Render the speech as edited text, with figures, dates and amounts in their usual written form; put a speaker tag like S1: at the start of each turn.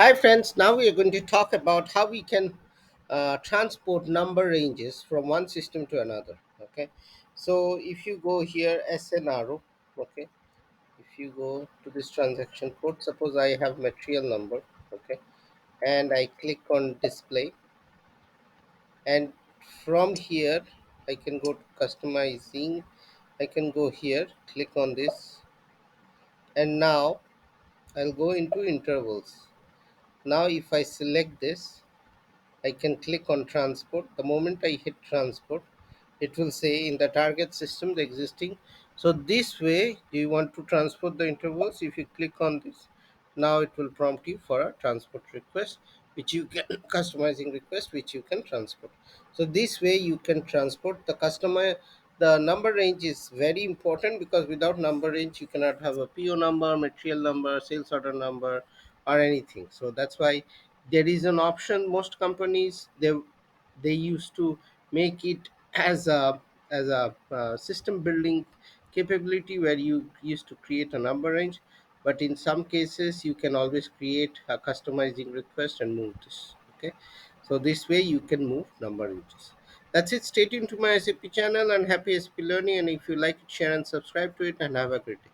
S1: Hi, friends. Now we are going to talk about how we can transport number ranges from one system to another. Okay, so if you go here, SNRO, okay, if you go to this transaction code, suppose I have material number, okay, and I click on display, and from here I can go to customizing. I can go here, click on this, and now I'll go into intervals. Now, if I select this, I can click on transport. The moment I hit transport, it will say in the target system the existing. So this way, do you want to transport the intervals? If you click on this, now it will prompt you for a transport request, which you can customizing request, which you can transport. So this way you can transport the customer. The number range is very important because without number range you cannot have a PO number, material number, sales order number, or anything. So that's why there is an option. Most companies they used to make it as a system building capability where you used to create a number range, but in some cases you can always create a customizing request and move this. Okay, so this way you can move number ranges. That's it. Stay tuned to my SAP channel and happy SAP learning, and if you like it, share and subscribe to it, and have a great day.